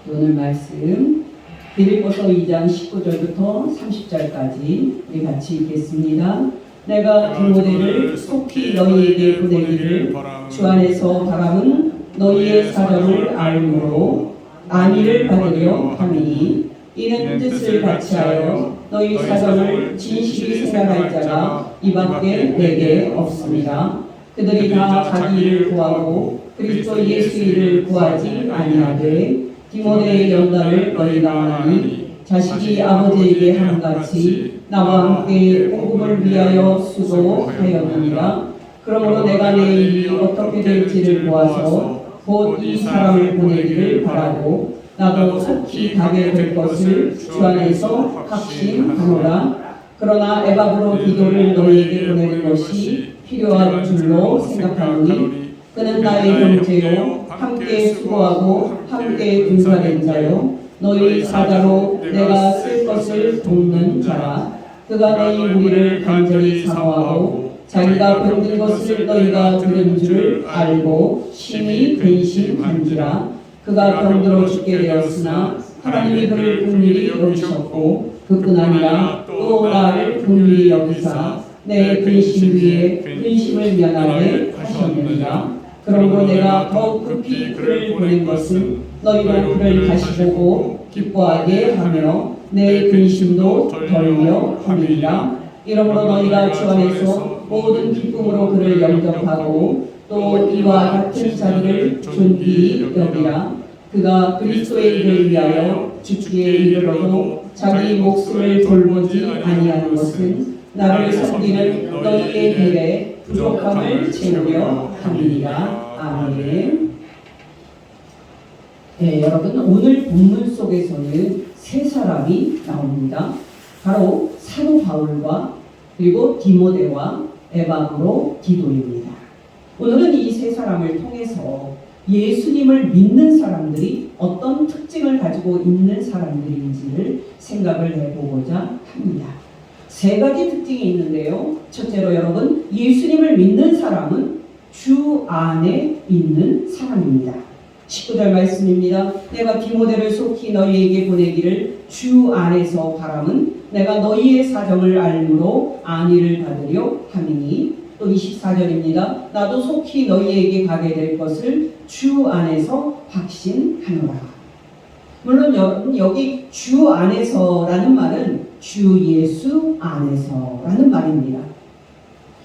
오늘 말씀 빌립보서 2장 19절부터 30절까지 우리 같이 읽겠습니다. 내가 디모데를 속히 너희에게 보내기를 주 안에서 바람은 너희의 사정을 알므로 안위를 받으려 함이니 이는 뜻을 같이하여 너희 사정을 진실히 생각할 자가 이밖에 내게 없습니다. 그들이 다 자기 일을 구하고 그리스도 예수 일을 구하지 아니하되 디모데의 연단을 너희가 아나니 자식이 아버지에게 함같이 나와 함께 복음을 위하여 수고하였느니라. 그러므로 내가 내 일이 어떻게 될지를 보아서 곧 이 사람을 보내기를 바라고 나도 속히 가게 될 것을 주 안에서 확신하노라. 그러나 에바브로 디도를 너희에게 보내는 것이 필요한 줄로 생각하노니 그는 나의 형제요 함께 수고하고 함께 군사된 자요 너희 사자로 내가 쓸 것을 돕는 자라. 그가 너희 무리를 간절히 사모하고 자기가 병든 것을 너희가 들은 줄 알고 심히 근심한지라. 그가 병들어 죽게 되었으나 하나님이 그를 긍휼히 여기셨고 그뿐 아니라 또 나를 긍휼히 여기사 내 근심 위에 근심을 면하게 하셨느니라. 그러므로 내가 더욱 급히 그를 보낸 것은 너희도 그를 다시 보고 기뻐하게 하며 내 근심도 덜려 함이니라. 이러므로 너희가 주 안에서 모든 기쁨으로 그를 영접하고 또 이와 같은 자들을 존귀히 여기라. 그가 그리스도의 일을 위하여 죽기에 이르러도 자기 목숨을 돌보지 아니하는 것은 나를 섬기는 너희의 일에 부족함을 채우려 함이니라. 아멘. 네, 여러분 오늘 본문 속에서는 세 사람이 나옵니다. 바로 사도 바울과 그리고 디모데와 에바브로 디도입니다. 오늘은 이 세 사람을 통해서 예수님을 믿는 사람들이 어떤 특징을 가지고 있는 사람들인지를 생각을 해보고자 합니다. 세 가지 특징이 있는데요. 첫째로 여러분, 예수님을 믿는 사람은 주 안에 있는 사람입니다. 19절 말씀입니다. 내가 디모데를 속히 너희에게 보내기를 주 안에서 바람은 내가 너희의 사정을 알므로 안위를 받으려 함이니. 또 24절입니다. 나도 속히 너희에게 가게 될 것을 주 안에서 확신하노라. 물론 여기 주 안에서라는 말은 주 예수 안에서라는 말입니다.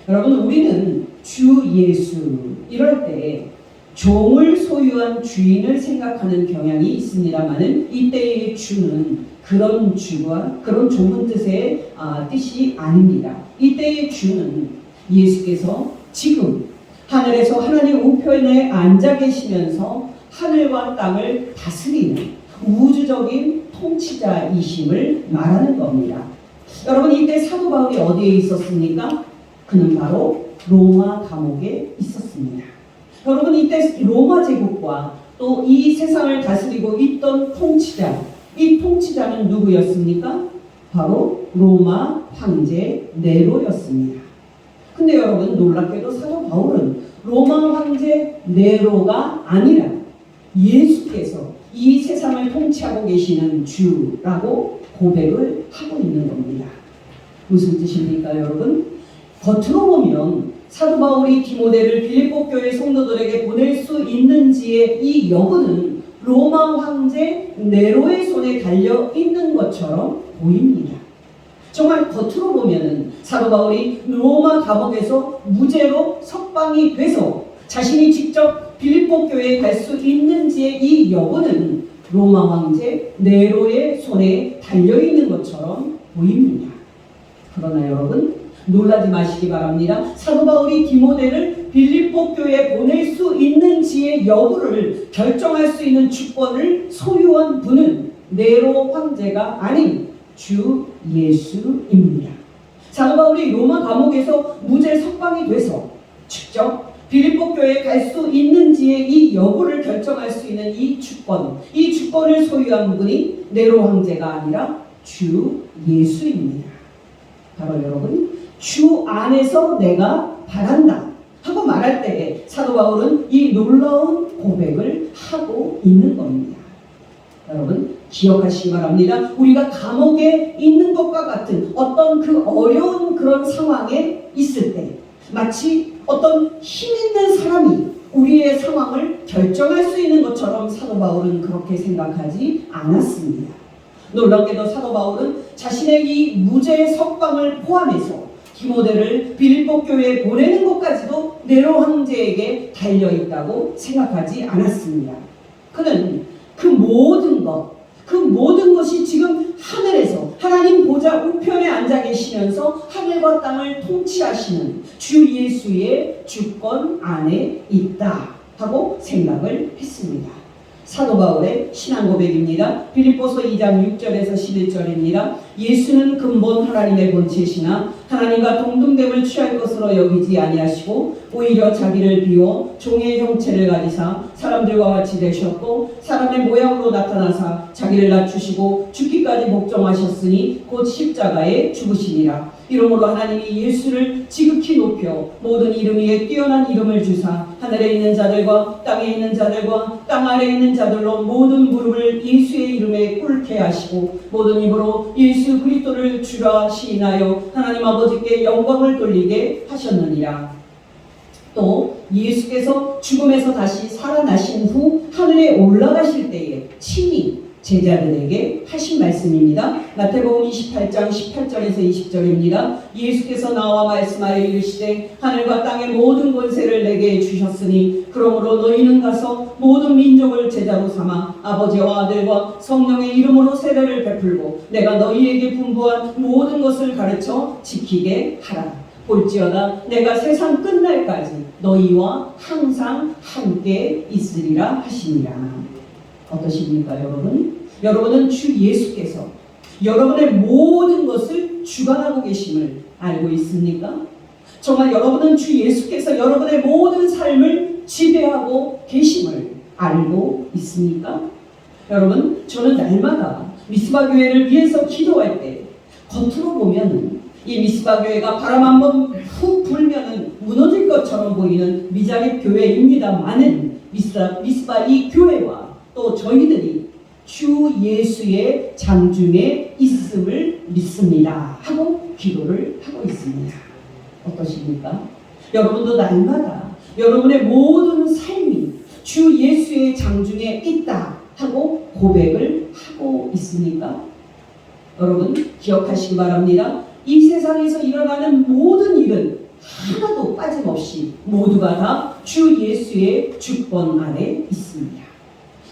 여러분 우리는 주 예수 이럴 때 종을 소유한 주인을 생각하는 경향이 있습니다만은 이때의 주는 그런 주와 그런 좁은 뜻의 뜻이 아닙니다. 이때의 주는 예수께서 지금 하늘에서 하나님 우편에 앉아 계시면서 하늘과 땅을 다스리는 우주적인 통치자이심을 말하는 겁니다. 여러분 이때 사도 바울이 어디에 있었습니까? 그는 바로 로마 감옥에 있었습니다. 여러분 이때 로마 제국과 또 이 세상을 다스리고 있던 통치자, 이 통치자는 누구였습니까? 바로 로마 황제 네로였습니다. 근데 여러분 놀랍게도 사도 바울은 로마 황제 네로가 아니라 예수께서 이 세상을 통치하고 계시는 주라고 고백을 하고 있는 겁니다. 무슨 뜻입니까 여러분? 겉으로 보면 사도 바울이 디모데를 빌립보 교회 성도들에게 보낼 수 있는지의 이 여부는 로마 황제 네로의 손에 달려 있는 것처럼 보입니다. 정말 겉으로 보면은 사도 바울이 로마 감옥에서 무죄로 석방이 돼서 자신이 직접 빌립보 교회에 갈 수 있는지의 이 여부는 로마 황제 네로의 손에 달려 있는 것처럼 보입니다. 그러나 여러분 놀라지 마시기 바랍니다. 사도 바울이 디모데를 빌립보 교회에 보낼 수 있는지의 여부를 결정할 수 있는 주권을 소유한 분은 네로 황제가 아닌 주 예수입니다. 사도 바울이 로마 감옥에서 무죄 석방이 돼서 직접 빌립보 교회에 갈 수 있는지의 이 여부를 결정할 수 있는 이 주권을 소유한 분이 네로 황제가 아니라 주 예수입니다. 바로 여러분 주 안에서 내가 바란다 하고 말할 때에 사도 바울은 이 놀라운 고백을 하고 있는 겁니다. 여러분 기억하시기 바랍니다. 우리가 감옥에 있는 것과 같은 어떤 그 어려운 그런 상황에 있을 때 마치 어떤 힘 있는 사람이 우리의 상황을 결정할 수 있는 것처럼 사도 바울은 그렇게 생각하지 않았습니다. 놀랍게도 사도 바울은 자신의 이 무죄 석방을 포함해서 디모데를 빌립보 교회에 보내는 것까지도 네로 황제에게 달려있다고 생각하지 않았습니다. 그는 그 모든 것이 지금 하늘에서 하나님 보좌 우편에 앉아 계시면서 하늘과 땅을 통치하시는 주 예수의 주권 안에 있다 하고 생각을 했습니다. 사도 바울의 신앙 고백입니다. 빌립보서 2장 6절에서 11절입니다. 예수는 근본 하나님의 본체시나 하나님과 동등됨을 취할 것으로 여기지 아니하시고 오히려 자기를 비워 종의 형체를 가지사 사람들과 같이 되셨고 사람의 모양으로 나타나사 자기를 낮추시고 죽기까지 복종하셨으니 곧 십자가에 죽으시니라. 이러므로 하나님이 예수를 지극히 높여 모든 이름 위에 뛰어난 이름을 주사 하늘에 있는 자들과 땅에 있는 자들과 땅 아래에 있는 자들로 모든 무릎을 예수의 이름에 꿇게 하시고 모든 입으로 예수 그리스도를 주라 시인하여 하나님 아버지께 영광을 돌리게 하셨느니라. 또 예수께서 죽음에서 다시 살아나신 후 하늘에 올라가실 때에 친히 제자들에게 하신 말씀입니다. 마태복음 28장 18절에서 20절입니다. 예수께서 나와 말씀하여 이르시되 하늘과 땅의 모든 권세를 내게 주셨으니 그러므로 너희는 가서 모든 민족을 제자로 삼아 아버지와 아들과 성령의 이름으로 세례를 베풀고 내가 너희에게 분부한 모든 것을 가르쳐 지키게 하라. 볼지어다 내가 세상 끝날까지 너희와 항상 함께 있으리라 하시니라. 어떠십니까 여러분? 여러분은 주 예수께서 여러분의 모든 것을 주관하고 계심을 알고 있습니까? 정말 여러분은 주 예수께서 여러분의 모든 삶을 지배하고 계심을 알고 있습니까? 여러분, 저는 날마다 미스바 교회를 위해서 기도할 때 겉으로 보면 이 미스바 교회가 바람 한번 훅 불면은 무너질 것처럼 보이는 미자립 교회입니다만은 미스바 이 교회와 또 저희들이 주 예수의 장중에 있음을 믿습니다 하고 기도를 하고 있습니다. 어떠십니까? 여러분도 날마다 여러분의 모든 삶이 주 예수의 장중에 있다 하고 고백을 하고 있습니까? 여러분 기억하시기 바랍니다. 이 세상에서 일어나는 모든 일은 하나도 빠짐없이 모두가 다 주 예수의 주권 아래 있습니다.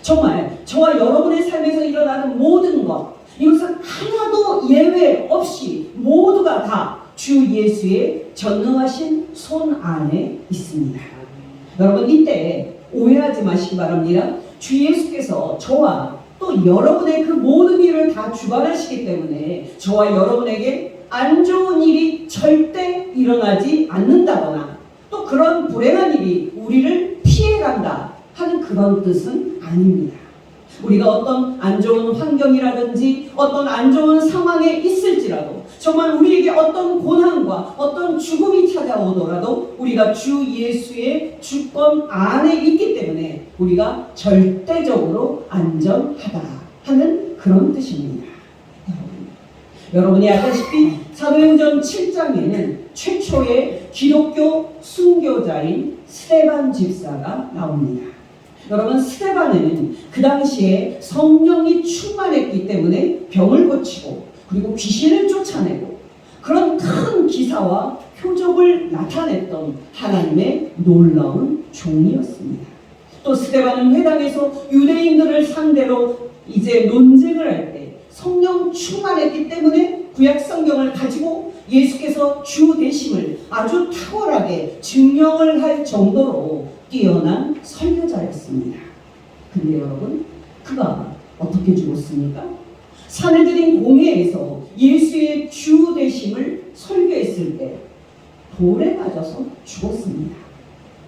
정말 저와 여러분의 삶에서 일어나는 모든 것 이것은 하나도 예외 없이 모두가 다 주 예수의 전능하신 손 안에 있습니다. 여러분 이때 오해하지 마시기 바랍니다. 주 예수께서 저와 또 여러분의 그 모든 일을 다 주관하시기 때문에 저와 여러분에게 안 좋은 일이 절대 일어나지 않는다거나 또 그런 불행한 일이 우리를 피해간다 하는 그런 뜻은 아닙니다. 우리가 어떤 안 좋은 환경이라든지 어떤 안 좋은 상황에 있을지라도 정말 우리에게 어떤 고난과 어떤 죽음이 찾아오더라도 우리가 주 예수의 주권 안에 있기 때문에 우리가 절대적으로 안전하다 하는 그런 뜻입니다. 여러분이 알다시피 사도행전 7장에는 최초의 기독교 순교자인 스데반 집사가 나옵니다. 여러분 스데반은 그 당시에 성령이 충만했기 때문에 병을 고치고 그리고 귀신을 쫓아내고 그런 큰 기사와 표적을 나타냈던 하나님의 놀라운 종이었습니다. 또 스데반은 회당에서 유대인들을 상대로 이제 논쟁을 할 때 성령 충만했기 때문에 구약 성경을 가지고 예수께서 주 되심을 아주 탁월하게 증명을 할 정도로 뛰어난 설교자였습니다. 근데 여러분 그가 어떻게 죽었습니까? 사내들인 공회에서 예수의 주 되심을 설교했을 때 돌에 맞아서 죽었습니다.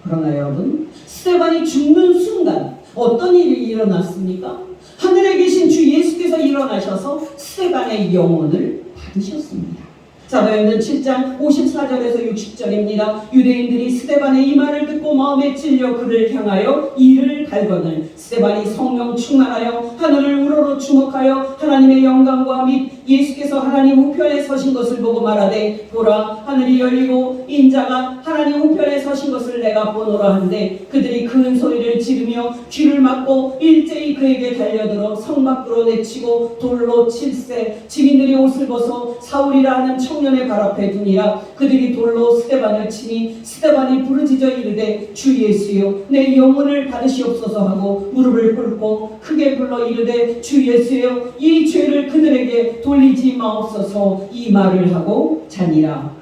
그러나 여러분 스데반이 죽는 순간 어떤 일이 일어났습니까? 하늘에 계신 주 예수께서 일어나셔서 스데반의 영혼을 받으셨습니다. 사도행전 7장 54절에서 60절입니다. 유대인들이 스데반의 이 말을 듣고 마음에 찔려 그를 향하여 이를 갈거늘 스데반이 성령 충만하여 하늘을 우러러 주목하여 하나님의 영광과 및 예수께서 하나님 우편에 서신 것을 보고 말하되 보라 하늘이 열리고 인자가 하나님 우편에 서신 것을 내가 보노라 하는데 그들이 큰 소리를 지르며 귀를 막고 일제히 그에게 달려들어 성 밖으로 내치고 돌로 칠세 증인들이 옷을 벗어 사울이라 하는 청년의 발 앞에 두니라. 그들이 돌로 스데반을 치니 스데반이 부르짖어 이르되 주 예수여 내 영혼을 받으시옵소서 하고 무릎을 꿇고 크게 불러 이르되 주 예수여 이 죄를 그들에게 돌리지 마옵소서 이 말을 하고 자니라.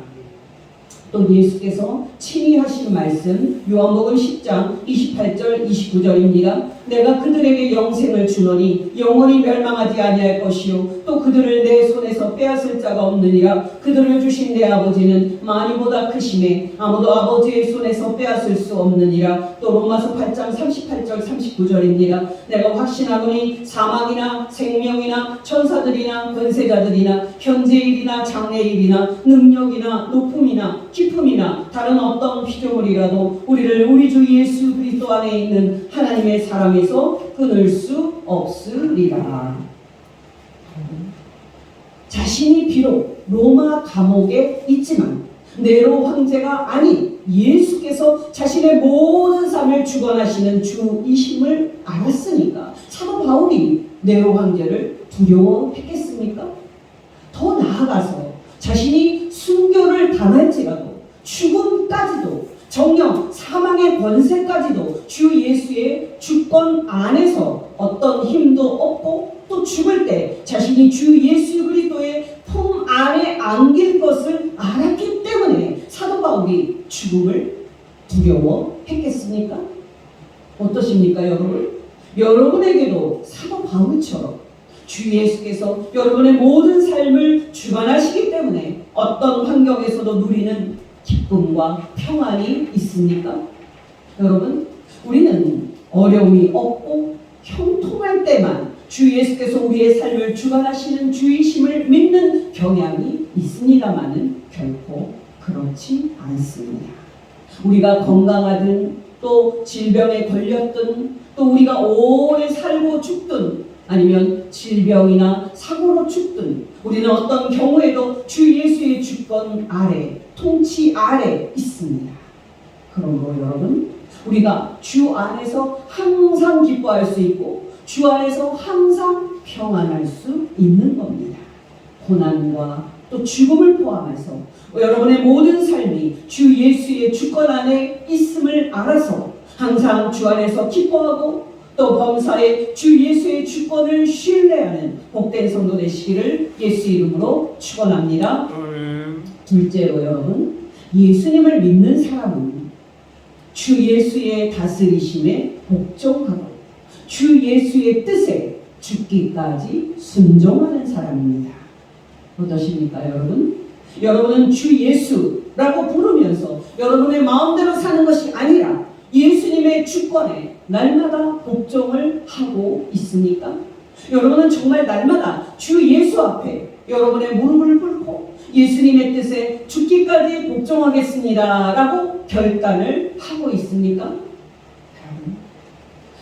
또 예수께서 친히 하신 말씀 요한복음 10장 28절 29절입니다. 내가 그들에게 영생을 주노니 영원히 멸망하지 아니할 것이요 또 그들을 내 손에서 빼앗을 자가 없느니라. 그들을 주신 내 아버지는 많이보다 크심에 아무도 아버지의 손에서 빼앗을 수 없느니라. 또 로마서 8장 38절 39절입니다. 내가 확신하노니 사망이나 생명이나 천사들이나 권세자들이나 현재일이나 장래일이나 능력이나 높음이나 기품이나 다른 어떤 피조물이라도 우리를 우리 주 예수 그리스도 안에 있는 하나님의 사랑에서 끊을 수 없으리라. 자신이 비록 로마 감옥에 있지만 네로 황제가 아닌 예수께서 자신의 모든 삶을 주관하시는 주이심을 알았으니까 사도 바울이 네로 황제를 두려워했겠습니까? 더 나아가서 자신이 순교를 당할지라도 죽음까지도 정령 사망의 권세까지도 주 예수의 주권 안에서 어떤 힘도 없고 또 죽을 때 자신이 주 예수 그리스도의 품 안에 안길 것을 알았기 때문에 사도 바울이 죽음을 두려워했겠습니까? 어떠십니까 여러분? 여러분에게도 사도 바울처럼 주 예수께서 여러분의 모든 삶을 주관하시기 때문에 어떤 환경에서도 누리는 기쁨과 평안이 있습니까? 여러분, 우리는 어려움이 없고 형통할 때만 주 예수께서 우리의 삶을 주관하시는 주이심을 믿는 경향이 있습니다마는 결코 그렇지 않습니다. 우리가 건강하든 또 질병에 걸렸든 또 우리가 오래 살고 죽든 아니면 질병이나 사고로 죽든 우리는 어떤 경우에도 주 예수의 주권 아래 통치 아래 있습니다. 그러므로 여러분 우리가 주 안에서 항상 기뻐할 수 있고 주 안에서 항상 평안할 수 있는 겁니다. 고난과 또 죽음을 포함해서 여러분의 모든 삶이 주 예수의 주권 안에 있음을 알아서 항상 주 안에서 기뻐하고 또 범사에 주 예수의 주권을 신뢰하는 복된 성도 되시기를 예수 이름으로 축원합니다. 둘째로 여러분, 예수님을 믿는 사람은 주 예수의 다스리심에 복종하고 주 예수의 뜻에 죽기까지 순종하는 사람입니다. 어떠십니까 여러분? 여러분은 주 예수라고 부르면서 여러분의 마음대로 사는 것이 아니라 예수님의 주권에 날마다 복종을 하고 있습니까? 여러분은 정말 날마다 주 예수 앞에 여러분의 무릎을 꿇고 예수님의 뜻에 죽기까지 복종하겠습니다 라고 결단을 하고 있습니까?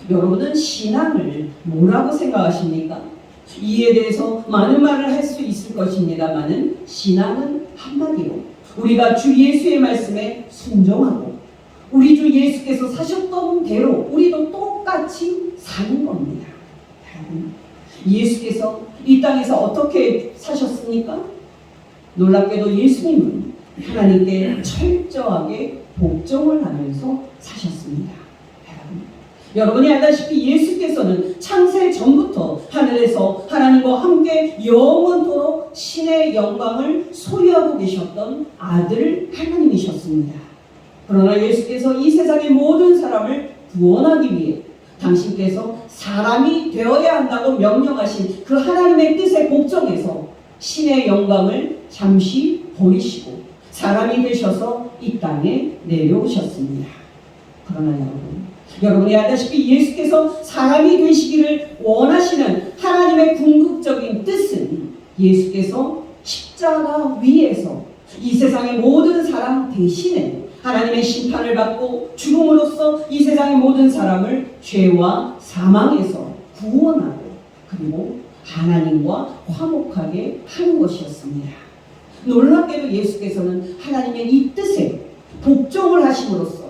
여러분은 신앙을 뭐라고 생각하십니까? 이에 대해서 많은 말을 할 수 있을 것입니다만은 신앙은 한마디로 우리가 주 예수의 말씀에 순종하고 우리 주 예수께서 사셨던 대로 우리도 똑같이 사는 겁니다. 예수께서 이 땅에서 어떻게 사셨습니까? 놀랍게도 예수님은 하나님께 철저하게 복종을 하면서 사셨습니다. 여러분이 알다시피 예수께서는 창세 전부터 하늘에서 하나님과 함께 영원토록 신의 영광을 소유하고 계셨던 아들 하나님이셨습니다. 그러나 예수께서 이 세상의 모든 사람을 구원하기 위해 당신께서 사람이 되어야 한다고 명령하신 그 하나님의 뜻에 복종해서 신의 영광을 잠시 버리시고 사람이 되셔서 이 땅에 내려오셨습니다. 그러나 여러분이 알다시피 예수께서 사람이 되시기를 원하시는 하나님의 궁극적인 뜻은 예수께서 십자가 위에서 이 세상의 모든 사람 대신에 하나님의 심판을 받고 죽음으로써 이 세상의 모든 사람을 죄와 사망에서 구원하고 그리고 하나님과 화목하게 하는 것이었습니다. 놀랍게도 예수께서는 하나님의 이 뜻에 복종을 하심으로써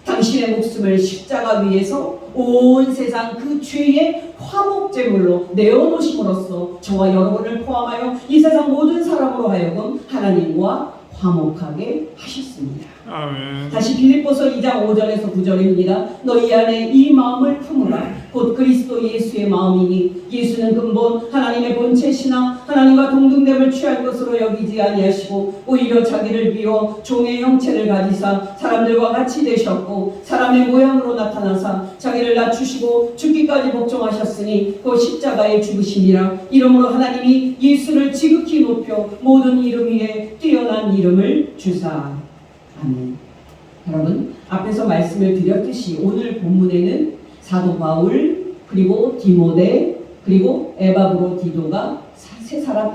당신의 목숨을 십자가 위에서 온 세상 그 죄의 화목제물로 내어놓으심으로써 저와 여러분을 포함하여 이 세상 모든 사람으로 하여금 하나님과 화목하게 하셨습니다. 아멘. 다시 빌립보서 2장 5절에서 9절입니다. 너희 안에 이 마음을 품으라. 곧 그리스도 예수의 마음이니 예수는 근본 하나님의 본체시나 하나님과 동등됨을 취할 것으로 여기지 아니하시고 오히려 자기를 비워 종의 형체를 가지사 사람들과 같이 되셨고 사람의 모양으로 나타나사 자기를 낮추시고 죽기까지 복종하셨으니 곧 십자가에 죽으심이라. 이러므로 하나님이 예수를 지극히 높여 모든 이름 위에 뛰어난 이름을 주사. 아멘. 여러분, 앞에서 말씀을 드렸듯이 오늘 본문에는 사도 바울 그리고 디모데 그리고 에바브로디도가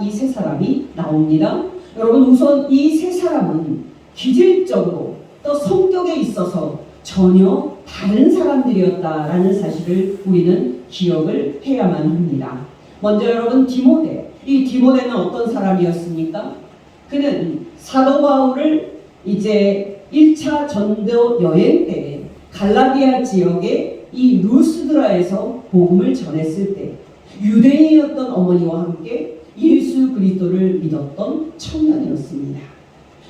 이 세 사람이 나옵니다. 여러분, 우선 이 세 사람은 기질적으로 또 성격에 있어서 전혀 다른 사람들이었다라는 사실을 우리는 기억을 해야만 합니다. 먼저 여러분, 디모데. 이 디모데는 어떤 사람이었습니까? 그는 사도 바울을 이제 1차 전도 여행 때 갈라디아 지역의 이 루스드라에서 복음을 전했을 때 유대인이었던 어머니와 함께 예수 그리스도를 믿었던 청년이었습니다.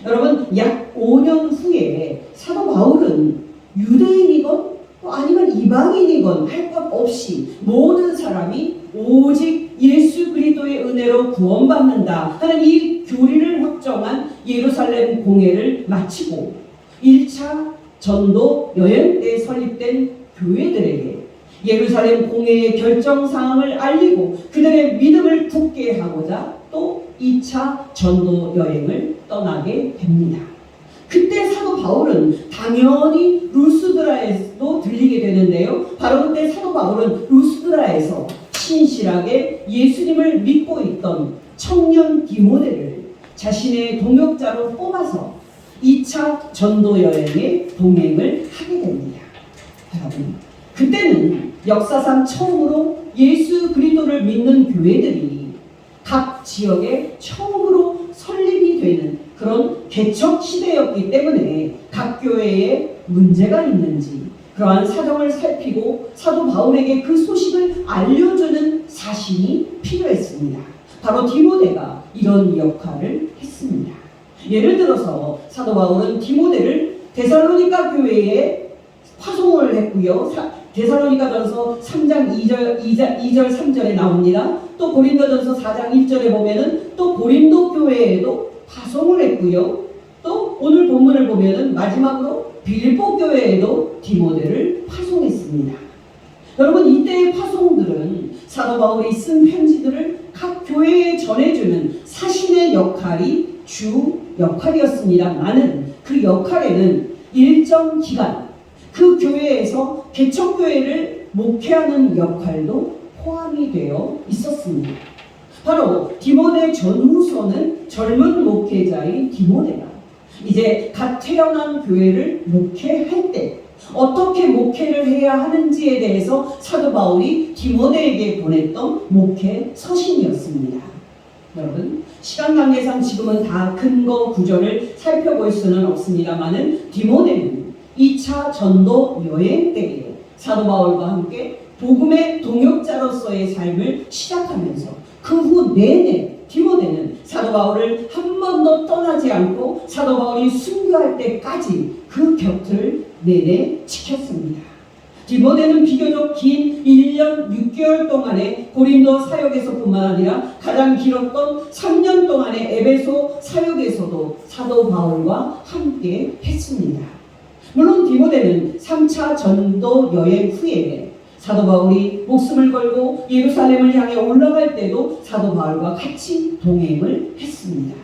여러분, 약 5년 후에 사도 바울은 유대인이건 또 아니면 이방인이건 할 것 없이 모든 사람이 오직 예수 그리스도의 은혜로 구원받는다 하는 이 교리를 확정한 예루살렘 공회를 마치고 1차 전도 여행 때 설립된 교회들에게 예루살렘 공회의 결정사항을 알리고 그들의 믿음을 굳게 하고자 또 2차 전도 여행을 떠나게 됩니다. 그때 사도 바울은 당연히 루스드라에도 들리게 되는데요. 바로 그때 사도 바울은 루스드라에서 신실하게 예수님을 믿고 있던 청년 디모데를 자신의 동역자로 뽑아서 2차 전도 여행에 동행을 하게 됩니다. 여러분, 그때는 역사상 처음으로 예수 그리스도를 믿는 교회들이 각 지역에 처음으로 설립이 되는 그런 개척 시대였기 때문에 각 교회에 문제가 있는지 그러한 사정을 살피고 사도 바울에게 그 소식을 알려주는 사신이 필요했습니다. 바로 디모데가 이런 역할을 했습니다. 예를 들어서 사도 바울은 디모데를 데살로니가 교회에 파송을 했고요. 데살로니가전서 3장 2절 3절에 나옵니다. 또 고린도전서 4장 1절에 보면은 또 고린도 교회에도 파송을 했고요. 또 오늘 본문을 보면은 마지막으로 빌립보 교회에도 디모데를 파송했습니다. 여러분, 이때의 파송들은 사도 바울이 쓴 편지들을 각 교회에 전해주는 사신의 역할이 주 역할이었습니다만은 그 역할에는 일정 기간 그 교회에서 개척교회를 목회하는 역할도 포함이 되어 있었습니다. 바로 디모데 전후서는 젊은 목회자인 디모데가 이제 갓 태어난 교회를 목회할 때 어떻게 목회를 해야 하는지에 대해서 사도 바울이 디모데에게 보냈던 목회 서신이었습니다. 여러분, 시간 관계상 지금은 다 근거 구절을 살펴볼 수는 없습니다만은 디모데는 2차 전도 여행 때에 사도 바울과 함께 복음의 동역자로서의 삶을 시작하면서 그 후 내내 디모데는 사도 바울을 한 번도 떠나지 않고 사도 바울이 순교할 때까지 그 곁을 내내 지켰습니다. 디모데는 비교적 긴 1년 6개월 동안의 고린도 사역에서뿐만 아니라 가장 길었던 3년 동안의 에베소 사역에서도 사도 바울과 함께 했습니다. 물론 디모데는 3차 전도 여행 후에 사도 바울이 목숨을 걸고 예루살렘을 향해 올라갈 때도 사도 바울과 같이 동행을 했습니다.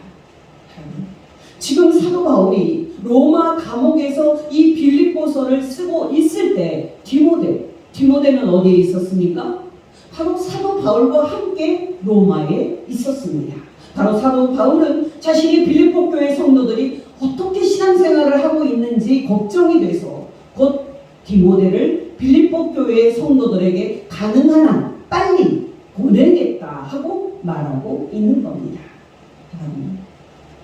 지금 사도 바울이 로마 감옥에서 이 빌립보서를 쓰고 있을 때 디모데는 어디에 있었습니까? 바로 사도 바울과 함께 로마에 있었습니다. 바로 사도 바울은 자신이 빌립보 교회 성도들이 어떻게 신앙생활을 하고 있는지 걱정이 돼서 곧 디모데를 빌립보 교회의 성도들에게 가능한 한 빨리 보내겠다 하고 말하고 있는 겁니다.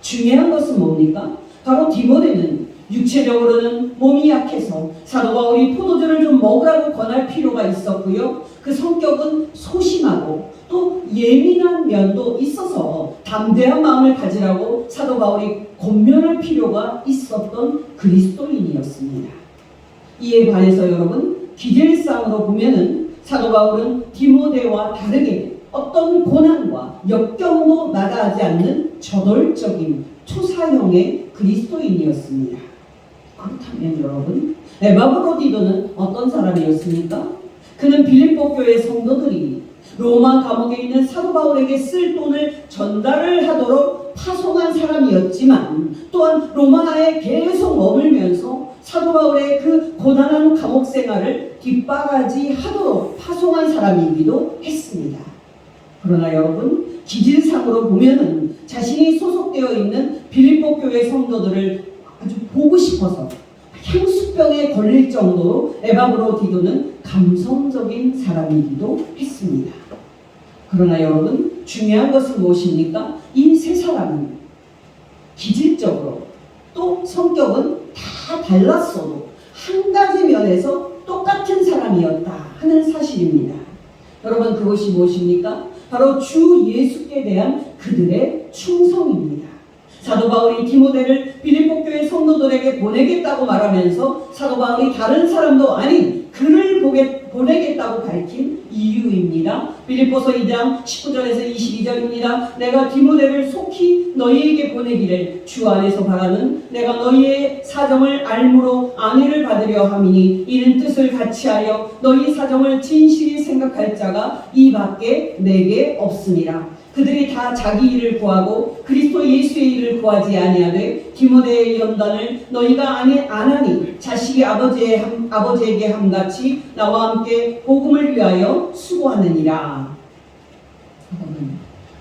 중요한 것은 뭡니까? 바로 디모데는 육체적으로는 몸이 약해서 사도 바울이 포도주를 좀 먹으라고 권할 필요가 있었고요. 그 성격은 소심하고 또 예민한 면도 있어서 담대한 마음을 가지라고 사도 바울이 권면할 필요가 있었던 그리스도인이었습니다. 이에 반해서 여러분, 기질상으로 보면은 사도 바울은 디모데와 다르게 어떤 고난과 역경도 마다하지 않는 저돌적인 초사형의 그리스도인이었습니다. 그렇다면 여러분, 에바브로디도는 어떤 사람이었습니까? 그는 빌립보 교회 성도들이 로마 감옥에 있는 사도 바울에게 쓸 돈을 전달을 하도록 파송한 사람이었지만 또한 로마에 계속 머물면서 사도 바울의 그 고단한 감옥 생활을 뒷바라지 하도록 파송한 사람이기도 했습니다. 그러나 여러분, 기질상으로 보면은 자신이 소속되어 있는 빌립보 교회 성도들을 아주 보고 싶어서 향수병에 걸릴 정도로 에바브로디도는 감성적인 사람이기도 했습니다. 그러나 여러분, 중요한 것은 무엇입니까? 이 세 사람은 기질적으로 또 성격은 다 달랐어도 한 가지 면에서 똑같은 사람이었다 하는 사실입니다. 여러분, 그것이 무엇입니까? 바로 주 예수께 대한 그들의 충성입니다. 사도 바울이 디모데를 빌립보 교회 성도들에게 보내겠다고 말하면서 사도 바울이 다른 사람도 아닌 그를 보내겠다고 밝힌 이유입니다. 빌립보서 2장 19절에서 22절입니다. 내가 디모데를 속히 너희에게 보내기를 주 안에서 바라는 내가 너희의 사정을 알므로 안위를 받으려 함이니 이는 뜻을 같이하여 너희 사정을 진실히 생각할 자가 이 밖에 내게 없으니라. 그들이 다 자기 일을 구하고 그리스도 예수의 일을 구하지 아니하되 디모데의 연단을 너희가 안 하니 자식이 아버지에게 함같이 나와 함께 복음을 위하여 수고하느니라.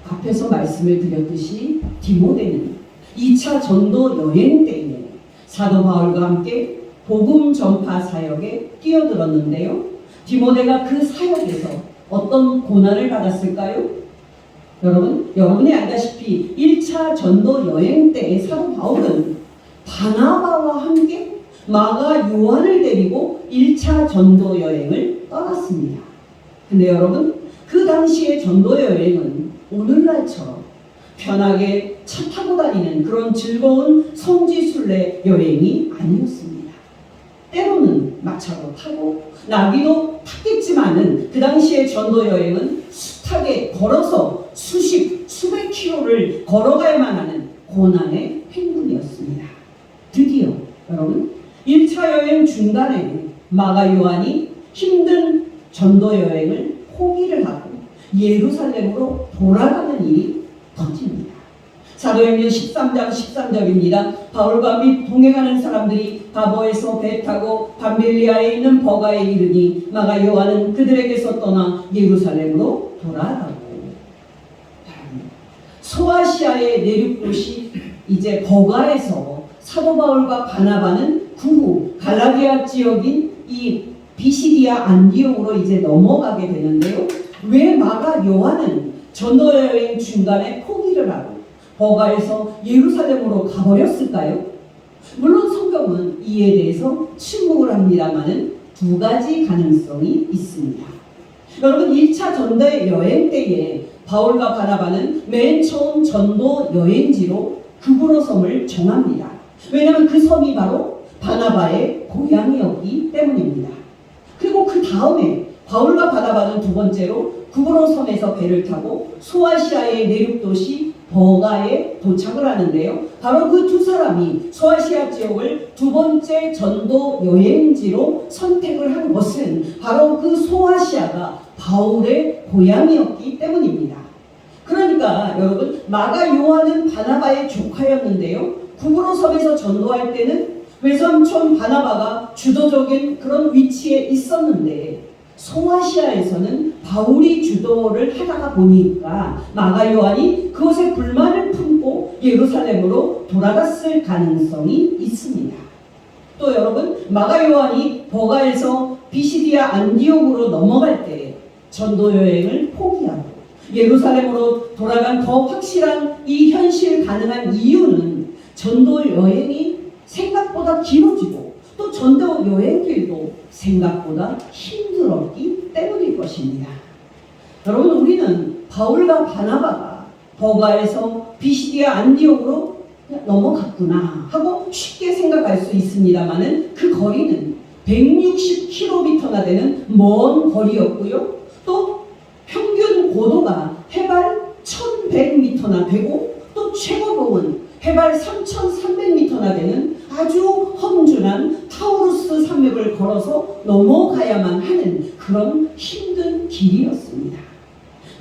앞에서 말씀을 드렸듯이 디모데는 2차 전도 여행 때에 사도 바울과 함께 복음 전파 사역에 뛰어들었는데요. 디모데가 그 사역에서 어떤 고난을 받았을까요? 여러분이 알다시피 1차 전도 여행 때 사도 바울은 바나바와 함께 마가 요한을 데리고 1차 전도 여행을 떠났습니다. 근데 여러분, 그 당시의 전도 여행은 오늘날처럼 편하게 차 타고 다니는 그런 즐거운 성지순례 여행이 아니었습니다. 때로는 마차도 타고 나귀도 탔겠지만은 그 당시의 전도 여행은 숱하게 걸어서 수백 킬로를 걸어가야만 하는 고난의 행군이었습니다. 드디어 여러분, 1차 여행 중간에 마가 요한이 힘든 전도 여행을 포기를 하고 예루살렘으로 돌아가는 일이 터집니다. 사도행전 13장 13절입니다. 바울과 및 동행하는 사람들이 바보에서 배 타고 밤빌리아에 있는 버가에 이르니 마가 요한은 그들에게서 떠나 예루살렘으로 돌아가고. 소아시아의 내륙도시 이제 버가에서 사도 바울과 바나바는 그 후 갈라디아 지역인 이 비시디아 안디옥으로 이제 넘어가게 되는데요. 왜 마가 요한은 전도 여행 중간에 포기를 하고 버가에서 예루살렘으로 가버렸을까요? 물론 성경은 이에 대해서 침묵을 합니다만은 두 가지 가능성이 있습니다. 여러분, 1차 전도 여행 때에 바울과 바나바는 맨 처음 전도 여행지로 그브로 섬을 정합니다. 왜냐하면 그 섬이 바로 바나바의 고향이었기 때문입니다. 그리고 그 다음에 바울과 바나바는 두 번째로 그브로 섬에서 배를 타고 소아시아의 내륙도시 버가에 도착을 하는데요. 바로 그 두 사람이 소아시아 지역을 두 번째 전도 여행지로 선택을 한 것은 바로 그 소아시아가 바울의 고향이었기 때문입니다. 그러니까 여러분, 마가 요한은 바나바의 조카였는데요. 그브로 섬에서 전도할 때는 외삼촌 바나바가 주도적인 그런 위치에 있었는데 소아시아에서는 바울이 주도를 하다가 보니까 마가 요한이 그것에 불만을 품고 예루살렘으로 돌아갔을 가능성이 있습니다. 또 여러분, 마가 요한이 버가에서 비시디아 안디옥으로 넘어갈 때 전도 여행을 포기하고 예루살렘으로 돌아간 더 확실한 이 현실 가능한 이유는 전도 여행이 생각보다 길어지고 또 전도 여행길도 생각보다 힘들었기 때문일 것입니다. 여러분, 우리는 바울과 바나바가 버가에서 비시디아 안디옥으로 넘어갔구나 하고 쉽게 생각할 수 있습니다만은 그 거리는 160km나 되는 먼 거리였고요. 또 평균 고도가 해발 1100m나 되고 또 최고봉은 해발 3300m나 되는 아주 험준한 타우루스 산맥을 걸어서 넘어가야만 하는 그런 힘든 길이었습니다.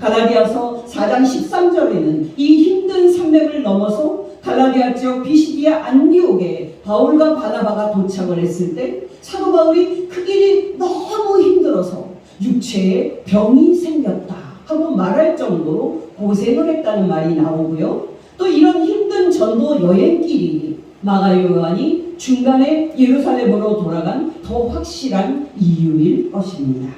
갈라디아서 4장 13절에는 이 힘든 산맥을 넘어서 갈라디아 지역 비시디아 안디옥에 바울과 바나바가 도착을 했을 때 사도 바울이 그 길이 너무 힘들어서 육체에 병이 생겼다 하고 말할 정도로 고생을 했다는 말이 나오고요. 또 이런 힘든 전도 여행길이 마가 요한이 중간에 예루살렘으로 돌아간 더 확실한 이유일 것입니다.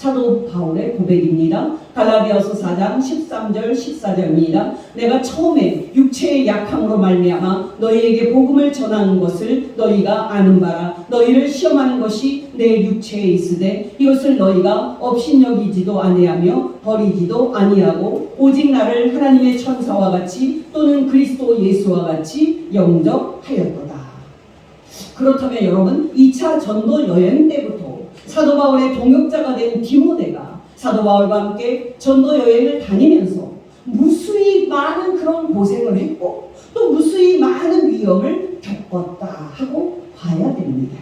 사도 바울의 고백입니다. 갈라디아서 4장 13절 14절입니다. 내가 처음에 육체의 약함으로 말미암아 너희에게 복음을 전하는 것을 너희가 아는 바라. 너희를 시험하는 것이 내 육체에 있으되 이것을 너희가 업신여기지도 아니하며 버리지도 아니하고 오직 나를 하나님의 천사와 같이 또는 그리스도 예수와 같이 영접하였도다. 그렇다면 여러분, 2차 전도 여행 때부터 사도 바울의 동역자가 된 디모데가 사도 바울과 함께 전도 여행을 다니면서 무수히 많은 그런 고생을 했고 또 무수히 많은 위험을 겪었다 하고 봐야 됩니다.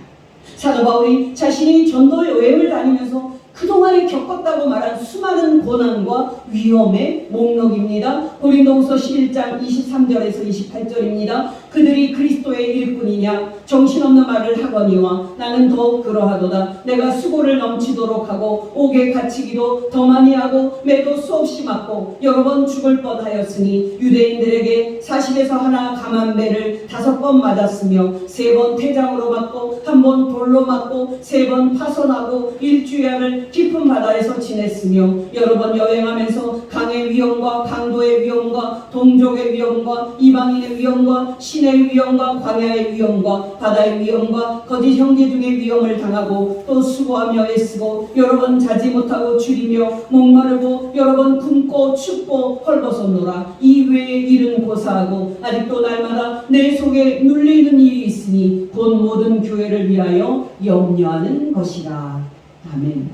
사도 바울이 자신이 전도 여행을 다니면서 그동안에 겪었다고 말한 수많은 고난과 위험의 목록입니다. 고린도후서 11장 23절에서 28절입니다. 그들이 그리스도의 일꾼이냐 정신없는 말을 하거니와 나는 더욱 그러하도다. 내가 수고를 넘치도록 하고 옥에 갇히기도 더 많이 하고 매도 수없이 맞고 여러 번 죽을 뻔하였으니 유대인들에게 40에서 하나 감한 배를 5번 맞았으며 3번 태장으로 맞고 1번 돌로 맞고 3번 파손하고 일주일을 깊은 바다에서 지냈으며 여러 번 여행하면서 강의 위험과 강도의 위험과 동족의 위험과 이방인의 위험과 신의 위험과 광야의 위험과 바다의 위험과 거짓 형제 중의 위험을 당하고 또 수고하며 애쓰고 여러 번 자지 못하고 줄이며 목마르고 여러 번 굶고 춥고 헐벗었노라. 이 외의 일은 고사하고 아직도 날마다 내 속에 눌리는 일이 있으니 곧 모든 교회를 위하여 염려하는 것이라. 아멘.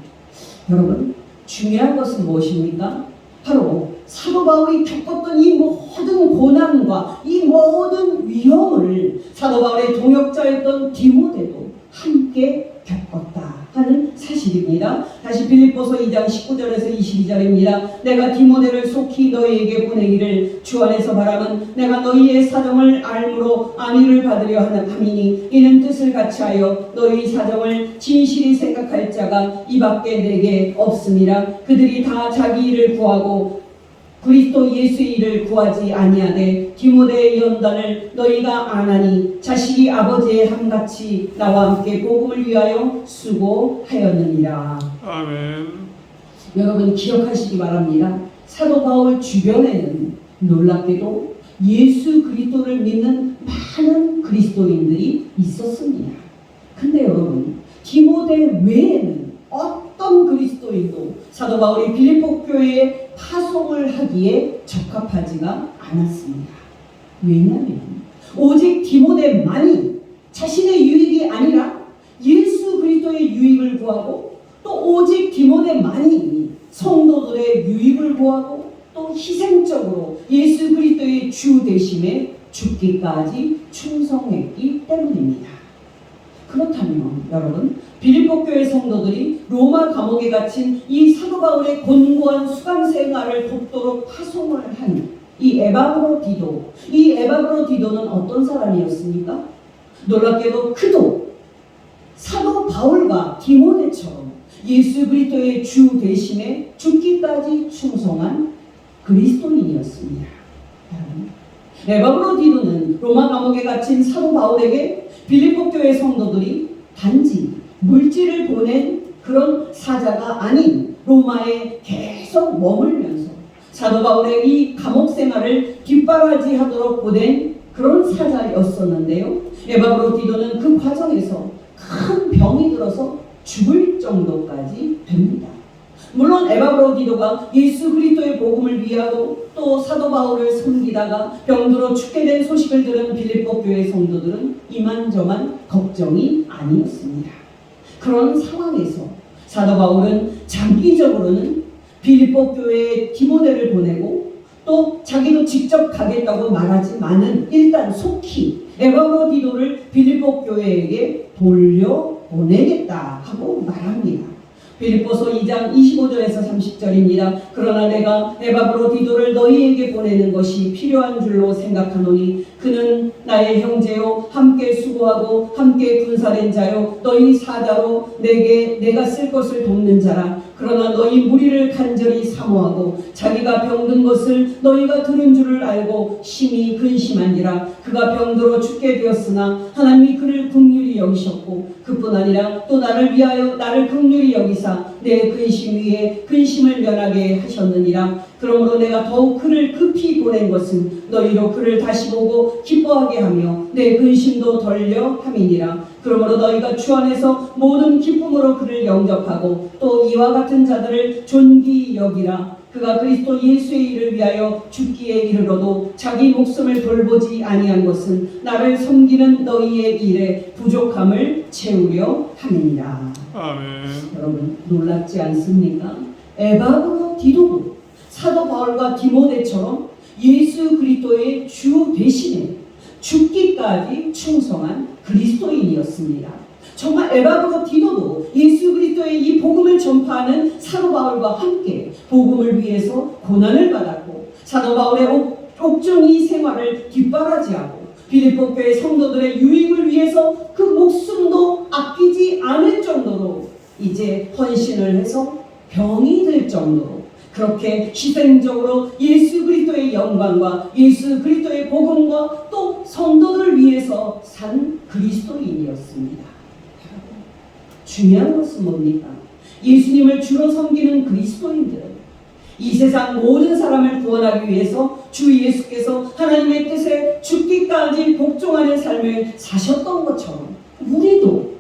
여러분, 중요한 것은 무엇입니까? 바로 사도 바울이 겪었던 이 모든 고난과 이 모든 위험을 사도 바울의 동역자였던 디모데도 함께 겪었다 하는 사실입니다. 다시 빌립보서 2장 19절에서 22절입니다. 내가 디모데를 속히 너희에게 보내기를 주 안에서 바람은 내가 너희의 사정을 알므로 안위를 받으려 함이니 이는 뜻을 같이하여 너희 사정을 진실히 생각할 자가 이밖에 내게 없음이라. 그들이 다 자기 일을 구하고 그리스도 예수의 일을 구하지 아니하되 디모데의 연단을 너희가 아나니 자식이 아버지의 함같이 나와 함께 복음을 위하여 수고하였느니라. 아멘. 여러분 기억하시기 바랍니다. 사도 바울 주변에는 놀랍게도 예수 그리스도를 믿는 많은 그리스도인들이 있었습니다. 근데 여러분, 디모데 외에는 어떤 그리스도인도 사도 바울이 빌립보 교회에 파송을 하기에 적합하지가 않았습니다. 왜냐하면 오직 디모데만이 자신의 유익이 아니라 예수 그리스도의 유익을 구하고 또 오직 디모데만이 성도들의 유익을 구하고 또 희생적으로 예수 그리스도의 주 되심에 죽기까지 충성했기 때문입니다. 그렇다면 여러분, 빌립보 교회 성도들이 로마 감옥에 갇힌 이 사도 바울의 곤고한 수감 생활을 돕도록 파송을 한 이 에바브로디도, 이 에바브로디도는 어떤 사람이었습니까? 놀랍게도 그도 사도 바울과 디모데처럼 예수 그리스도의 주 대신에 죽기까지 충성한 그리스도인이었습니다. 에바브로디도는 로마 감옥에 갇힌 사도 바울에게 빌립보 교회 성도들이 단지 물질을 보낸 그런 사자가 아닌 로마에 계속 머물면서 사도 바울의 이 감옥 생활을 뒷바라지하도록 보낸 그런 사자였었는데요. 에바브로디도는 그 과정에서 큰 병이 들어서 죽을 정도까지 됩니다. 물론 에바브로디도가 예수 그리스도의 복음을 위하고 또 사도 바울을 섬기다가 병들어 죽게 된 소식을 들은 빌립보 교회 성도들은 이만저만 걱정이 아니었습니다. 그런 상황에서 사도 바울은 장기적으로는 빌립보 교회에 디모데를 보내고 또 자기도 직접 가겠다고 말하지만은 일단 속히 에바브로디도를 빌립보 교회에게 돌려보내겠다 하고 말합니다. 빌립보서 2장 25절에서 30절입니다. 그러나 내가 에바브로디도를 너희에게 보내는 것이 필요한 줄로 생각하노니 그는 나의 형제요 함께 수고하고 함께 군사된 자요 너희 사자로 내가 쓸 것을 돕는 자라. 그러나 너희 무리를 간절히 사모하고 자기가 병든 것을 너희가 들은 줄을 알고 심히 근심한지라. 그가 병들어 죽게 되었으나 하나님이 그를 긍휼히 여기셨고 그뿐 아니라 또 나를 위하여 나를 긍휼히 여기사 내 근심 위에 근심을 면하게 하셨느니라. 그러므로 내가 더욱 그를 급히 보낸 것은 너희로 그를 다시 보고 기뻐하게 하며 내 근심도 덜려 함이니라. 그러므로 너희가 주 안에서 모든 기쁨으로 그를 영접하고 또 이와 같은 자들을 존귀히 여기라. 그가 그리스도 예수의 일을 위하여 죽기에 이르러도 자기 목숨을 돌보지 아니한 것은 나를 섬기는 너희의 일에 부족함을 채우려 함이니라. 아멘. 여러분 놀랍지 않습니까? 에바브로디도도 사도 바울과 디모데처럼 예수 그리스도의 주 대신에 죽기까지 충성한 그리스도인이었습니다. 정말 에바브로디도도 예수 그리스도의 이 복음을 전파하는 사도 바울과 함께 복음을 위해서 고난을 받았고 사도 바울의 옥중이 생활을 뒷바라지하고 빌립보 교회 성도들의 유익을 위해서 그 목숨도 아끼지 않을 정도로 이제 헌신을 해서 병이 들 정도로 그렇게 희생적으로 예수 그리스도의 영광과 예수 그리스도의 복음과 또 성도들을 위해서 산 그리스도인이었습니다. 중요한 것은 뭡니까? 예수님을 주로 섬기는 그리스도인들은 이 세상 모든 사람을 구원하기 위해서 주 예수께서 하나님의 뜻에 죽기까지 복종하는 삶을 사셨던 것처럼 우리도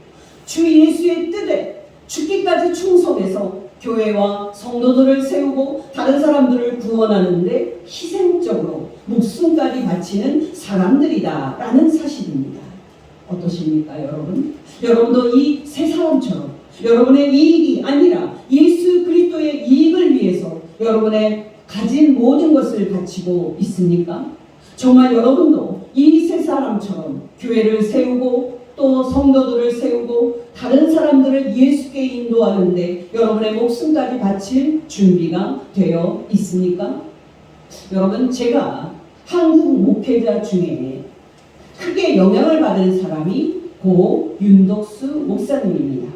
주 예수의 뜻에 죽기까지 충성해서 교회와 성도들을 세우고 다른 사람들을 구원하는데 희생적으로 목숨까지 바치는 사람들이다 라는 사실입니다. 어떠십니까 여러분? 여러분도 이 세 사람처럼 여러분의 이익이 아니라 예수 그리스도의 이익을 위해서 여러분의 가진 모든 것을 바치고 있습니까? 정말 여러분도 이 세 사람처럼 교회를 세우고 또 성도들을 세우고 다른 사람들을 예수께 인도하는데 여러분의 목숨까지 바칠 준비가 되어 있습니까? 여러분 제가 한국 목회자 중에 크게 영향을 받은 사람이 고 윤덕수 목사님입니다.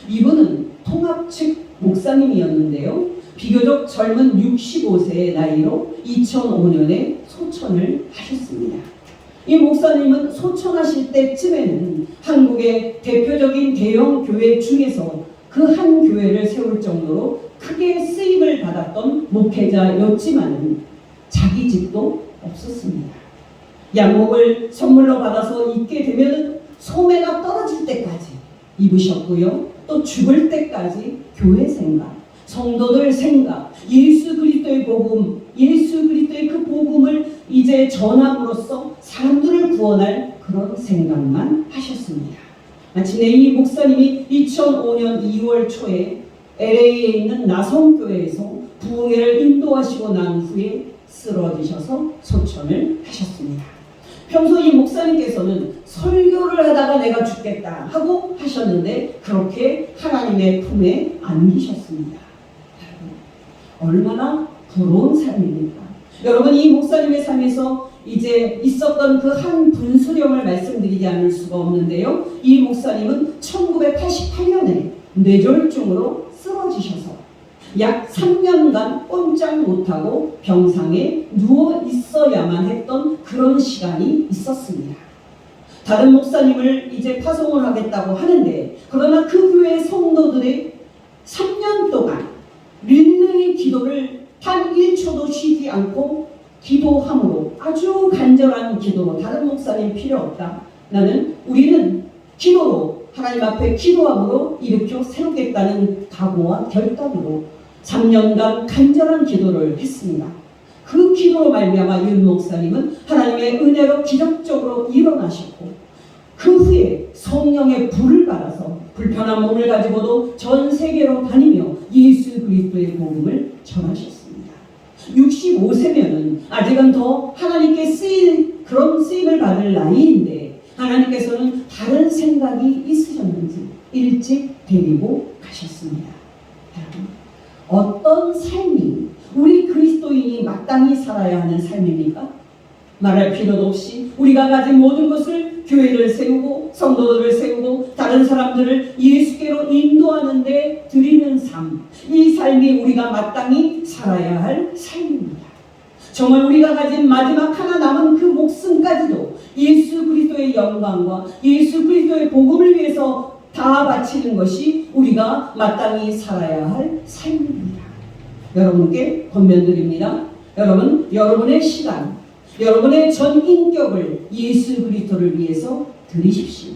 이분은 통합 측 목사님이었는데요. 비교적 젊은 65세의 나이로 2005년에 소천을 하셨습니다. 이 목사님은 소천하실 때쯤에는 한국의 대표적인 대형 교회 중에서 그 한 교회를 세울 정도로 크게 쓰임을 받았던 목회자였지만 자기 집도 없었습니다. 양복을 선물로 받아서 입게 되면 소매가 떨어질 때까지 입으셨고요. 또 죽을 때까지 교회 생각, 성도들 생각, 예수 그리스도의 복음, 예수 그리스도의 그 복음을 이제 전함으로써 사람들을 구원할 그런 생각만 하셨습니다. 마침내 이 목사님이 2005년 2월 초에 LA에 있는 나성교회에서 부흥회를 인도하시고 난 후에 쓰러지셔서 소천을 하셨습니다. 평소 이 목사님께서는 설교를 하다가 내가 죽겠다 하고 하셨는데 그렇게 하나님의 품에 안기셨습니다. 얼마나 부러운 삶입니까? 여러분 이 목사님의 삶에서 이제 있었던 그 한 분수령을 말씀드리지 않을 수가 없는데요. 이 목사님은 1988년에 뇌졸중으로 약 3년간 꼼짝 못하고 병상에 누워 있어야만 했던 그런 시간이 있었습니다. 다른 목사님을 이제 파송을 하겠다고 하는데, 그러나 그 교회 성도들이 3년 동안 릴레이 기도를 단 1초도 쉬지 않고 기도함으로, 아주 간절한 기도로, 다른 목사님 필요 없다, 우리는 기도로, 하나님 앞에 기도함으로 일으켜 세우겠다는 각오와 결단으로 3년간 간절한 기도를 했습니다. 그 기도로 말미암아 윤 목사님은 하나님의 은혜로 기적적으로 일어나셨고, 그 후에 성령의 불을 받아서 불편한 몸을 가지고도 전 세계로 다니며 예수 그리스도의 복음을 전하셨습니다. 65세면은 아직은 더 하나님께 그런 쓰임을 받을 나이인데, 하나님께서는 다른 생각이 있으셨는지 일찍 데리고 가셨습니다. 어떤 삶이 우리 그리스도인이 마땅히 살아야 하는 삶입니까? 말할 필요도 없이 우리가 가진 모든 것을, 교회를 세우고 성도들을 세우고 다른 사람들을 예수께로 인도하는 데 드리는 삶, 이 삶이 우리가 마땅히 살아야 할 삶입니다. 정말 우리가 가진 마지막 하나 남은 그 목숨까지도 예수 그리스도의 영광과 예수 그리스도의 복음을 위해서 다 바치는 것이 우리가 마땅히 살아야 할 삶입니다. 여러분께 권면드립니다. 여러분, 여러분의 시간, 여러분의 전 인격을 예수 그리스도를 위해서 드리십시오.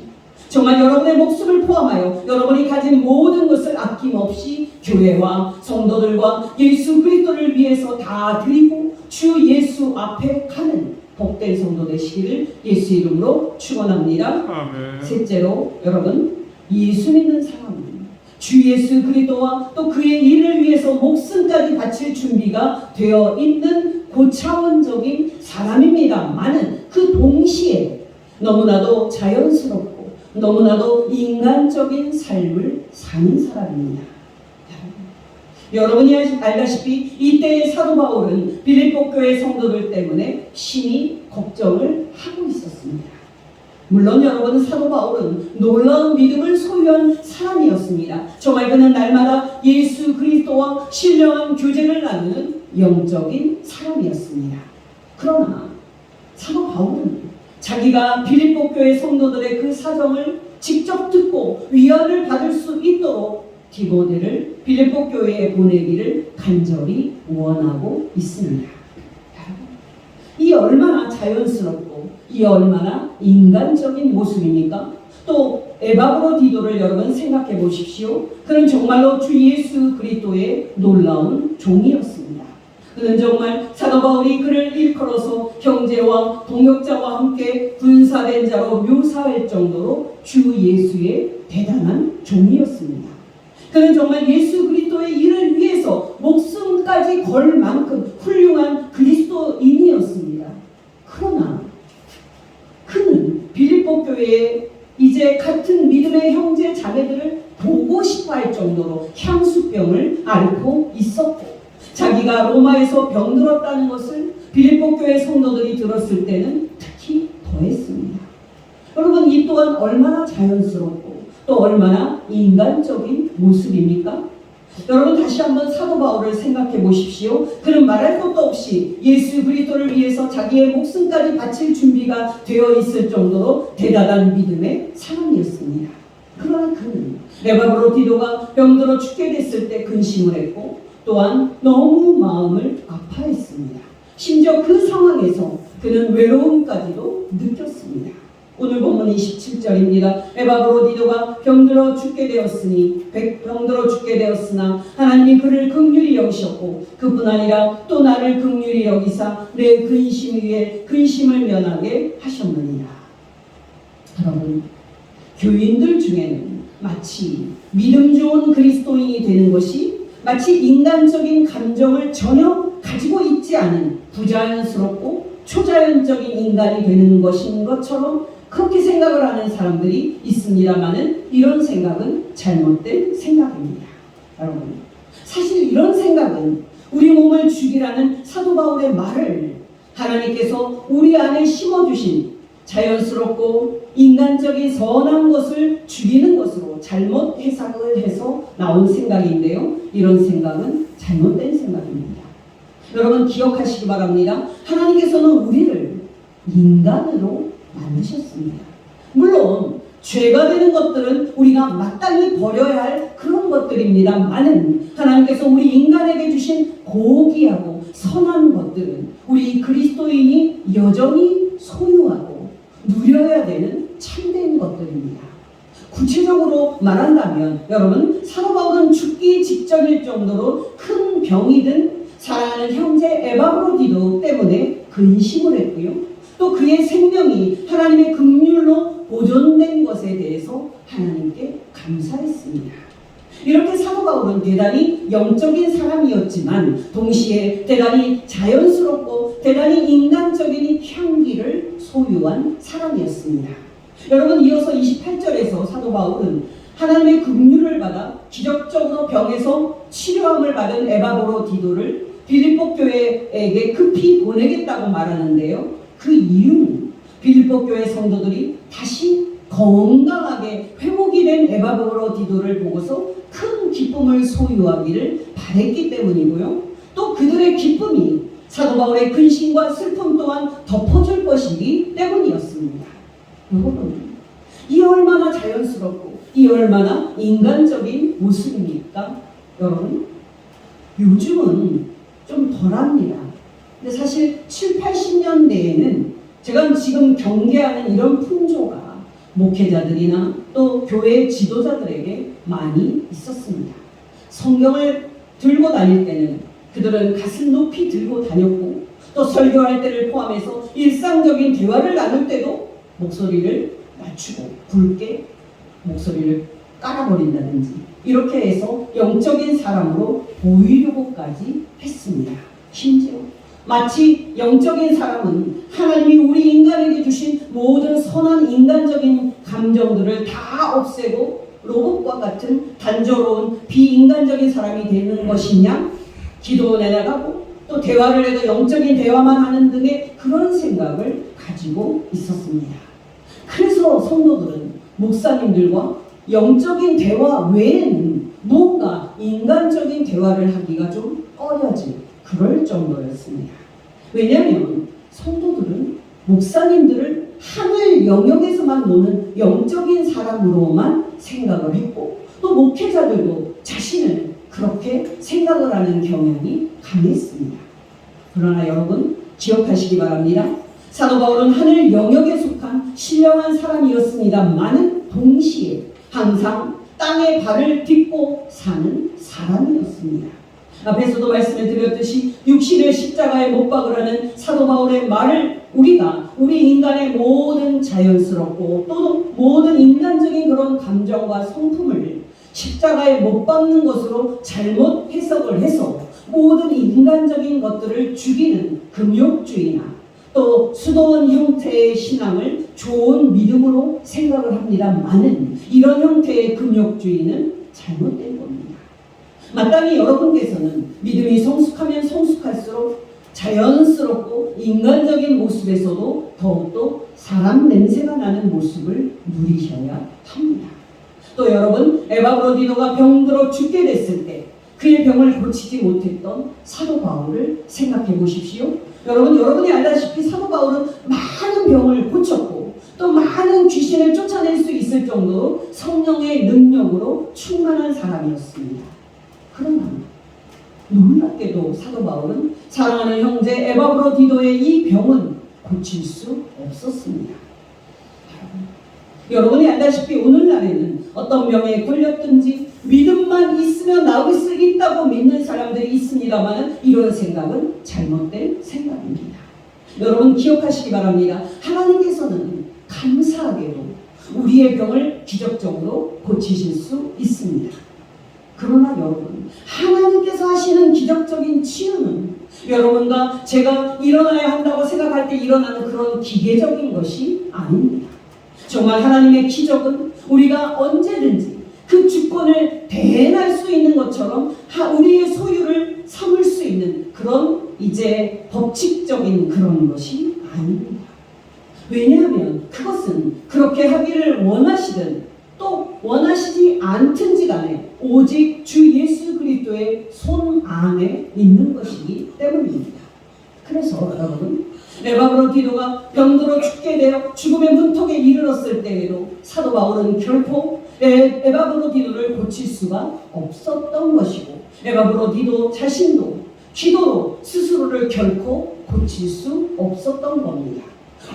정말 여러분의 목숨을 포함하여 여러분이 가진 모든 것을 아낌없이 교회와 성도들과 예수 그리스도를 위해서 다 드리고 주 예수 앞에 가는 복된 성도 되시기를 예수 이름으로 축원합니다. 아멘. 셋째로, 여러분, 예수 믿는 사람은 주 예수 그리스도와 또 그의 일을 위해서 목숨까지 바칠 준비가 되어 있는 고차원적인 사람입니다만은 그 동시에 너무나도 자연스럽고 너무나도 인간적인 삶을 사는 사람입니다. 여러분이 알다시피 이때의 사도 바울은 빌립보 교회 성도들 때문에 심히 걱정을 하고 있었습니다. 물론 여러분, 사도 바울은 놀라운 믿음을 소유한 사람이었습니다. 정말 그는 날마다 예수 그리스도와 신령한 교제를 나누는 영적인 사람이었습니다. 그러나 사도 바울은 자기가 빌립보 교회 성도들의 그 사정을 직접 듣고 위안을 받을 수 있도록 디모데를 빌립보 교회에 보내기를 간절히 원하고 있습니다. 이 얼마나 자연스럽고 이 얼마나 인간적인 모습입니까? 또 에바브로디도를 여러분 생각해 보십시오. 그는 정말로 주 예수 그리스도의 놀라운 종이었습니다. 그는 정말 사도 바울이 그를 일컬어서 형제와 동역자와 함께 군사된 자로 묘사할 정도로 주 예수의 대단한 종이었습니다. 그는 정말 예수 그리스도의 일을 위해서 목숨까지 걸 만큼 훌륭한 그리스도인이었습니다. 그러나 그는 빌립보 교회에 이제 같은 믿음의 형제 자매들을 보고 싶어 할 정도로 향수병을 앓고 있었고, 자기가 로마에서 병들었다는 것을 빌립보 교회 성도들이 들었을 때는 특히 더했습니다. 여러분, 이 또한 얼마나 자연스럽고 또 얼마나 인간적인 모습입니까? 여러분, 다시 한번 사도 바울을 생각해 보십시오. 그는 말할 것도 없이 예수 그리스도를 위해서 자기의 목숨까지 바칠 준비가 되어 있을 정도로 대단한 믿음의 사람이었습니다. 그러나 그는 에바브로디도가 병들어 죽게 됐을 때 근심을 했고, 또한 너무 마음을 아파했습니다. 심지어 그 상황에서 그는 외로움까지도 느꼈습니다. 오늘 본문 27절입니다. 에바브로디도가 병들어 죽게 되었으나 하나님이 그를 긍휼히 여기셨고, 그뿐 아니라 또 나를 긍휼히 여기사 내 근심 위에 근심을 면하게 하셨느니라. 여러분, 교인들 중에는 마치 믿음 좋은 그리스도인이 되는 것이 마치 인간적인 감정을 전혀 가지고 있지 않은 부자연스럽고 초자연적인 인간이 되는 것인 것처럼 그렇게 생각을 하는 사람들이 있습니다만은 이런 생각은 잘못된 생각입니다. 여러분, 사실 이런 생각은 우리 몸을 죽이라는 사도 바울의 말을 하나님께서 우리 안에 심어주신 자연스럽고 인간적인 선한 것을 죽이는 것으로 잘못 해석을 해서 나온 생각인데요. 이런 생각은 잘못된 생각입니다. 여러분 기억하시기 바랍니다. 하나님께서는 우리를 인간으로 만드셨습니다. 물론 죄가 되는 것들은 우리가 마땅히 버려야 할 그런 것들입니다만은 하나님께서 우리 인간에게 주신 고귀하고 선한 것들은 우리 그리스도인이 여전히 소유하고 누려야 되는 참된 것들입니다. 구체적으로 말한다면 여러분 사도 바울은 죽기 직전일 정도로 큰 병이 든 사랑하는 형제 에바브로디도 때문에 근심을 했고요. 또 그의 생명이 하나님의 긍휼로 보존된 것에 대해서 하나님께 감사했습니다. 이렇게 사도 바울은 대단히 영적인 사람이었지만 동시에 대단히 자연스럽고 대단히 인간적인 향기를 소유한 사람이었습니다. 여러분 이어서 28절에서 사도 바울은 하나님의 긍휼을 받아 기적적으로 병에서 치료함을 받은 에바브로디도를 빌립보 교회에게 급히 보내겠다고 말하는데요. 그 이유는 빌립보 교회 성도들이 다시 건강하게 회복이 된 에바브로디도를 보고서 큰 기쁨을 소유하기를 바랬기 때문이고요. 또 그들의 기쁨이 사도 바울의 근심과 슬픔 또한 덮어줄 것이기 때문이었습니다. 여러분, 이 얼마나 자연스럽고 이 얼마나 인간적인 모습입니까? 여러분, 요즘은 좀 덜합니다. 근데 사실 7, 80년대에는 제가 지금 경계하는 이런 풍조가 목회자들이나 또 교회 지도자들에게 많이 있었습니다. 성경을 들고 다닐 때는 그들은 가슴 높이 들고 다녔고 또 설교할 때를 포함해서 일상적인 대화를 나눌 때도 목소리를 낮추고 굵게 목소리를 깔아버린다든지 이렇게 해서 영적인 사람으로 보이려고까지 했습니다. 심지어 마치 영적인 사람은 하나님이 우리 인간에게 주신 모든 선한 인간적인 감정들을 다 없애고 로봇과 같은 단조로운 비인간적인 사람이 되는 것이냐, 기도원에 나가고 또 대화를 해도 영적인 대화만 하는 등의 그런 생각을 가지고 있었습니다. 그래서 성도들은 목사님들과 영적인 대화 외에는 무언가 인간적인 대화를 하기가 좀 꺼려질 그럴 정도였습니다. 왜냐하면 성도들은 목사님들을 하늘 영역에서만 노는 영적인 사람으로만 생각을 했고 또 목회자들도 자신을 그렇게 생각을 하는 경향이 강했습니다. 그러나 여러분 기억하시기 바랍니다. 사도 바울은 하늘 영역에 속한 신령한 사람이었습니다만은 동시에 항상 땅에 발을 딛고 사는 사람이었습니다. 앞에서도 말씀을 드렸듯이 육신을 십자가에 못 박으라는 사도 바울의 말을 우리가 우리 인간의 모든 자연스럽고 또 모든 인간적인 그런 감정과 성품을 십자가에 못 박는 것으로 잘못 해석을 해서 모든 인간적인 것들을 죽이는 금욕주의나 또 수도원 형태의 신앙을 좋은 믿음으로 생각을 합니다만은 이런 형태의 금욕주의는 잘못된 겁니다. 마땅히 여러분께서는 믿음이 성숙하면 성숙할수록 자연스럽고 인간적인 모습에서도 더욱더 사람 냄새가 나는 모습을 누리셔야 합니다. 또 여러분 에바브로디도가 병들어 죽게 됐을 때 그의 병을 고치지 못했던 사도 바울을 생각해 보십시오. 여러분이 알다시피 사도 바울은 많은 병을 고쳤고 또 많은 귀신을 쫓아낼 수 있을 정도로 성령의 능력으로 충만한 사람이었습니다. 그러나 놀랍게도 사도 바울은 사랑하는 형제 에바브로디도의 이 병은 고칠 수 없었습니다. 여러분이 알다시피 오늘날에는 어떤 병에 걸렸든지 믿음만 있으면 나을 수 있다고 믿는 사람들이 있습니다만 이런 생각은 잘못된 생각입니다. 여러분 기억하시기 바랍니다. 하나님께서는 감사하게도 우리의 병을 기적적으로 고치실 수 있습니다. 그러나 여러분 하나님께서 하시는 기적적인 치유는 여러분과 제가 일어나야 한다고 생각할 때 일어나는 그런 기계적인 것이 아닙니다. 정말 하나님의 기적은 우리가 언제든지 그 주권을 대행할 수 있는 것처럼 우리의 소유를 삼을 수 있는 그런 이제 법칙적인 그런 것이 아닙니다. 왜냐하면 그것은 그렇게 하기를 원하시든 또 원하시지 않든지 간에 오직 주 예수 그리스도의 손 안에 있는 것이기 때문입니다. 그래서 여러분, 에바브로디도가 병들어 죽게 되어 죽음의 문턱에 이르렀을 때에도 사도 바울은 결코 에바브로디도를 고칠 수가 없었던 것이고, 에바브로디도 자신도 기도로 스스로를 결코 고칠 수 없었던 겁니다.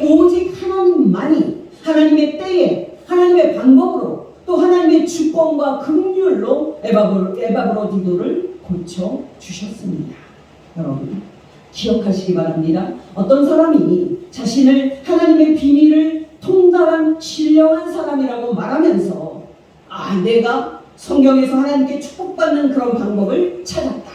오직 하나님만이 하나님의 때에 하나님의 방법으로 또 하나님의 주권과 긍휼로 에바브로디도를 고쳐 주셨습니다. 여러분, 기억하시기 바랍니다. 어떤 사람이 자신을 하나님의 비밀을 통달한 신령한 사람이라고 말하면서 내가 성경에서 하나님께 축복받는 그런 방법을 찾았다.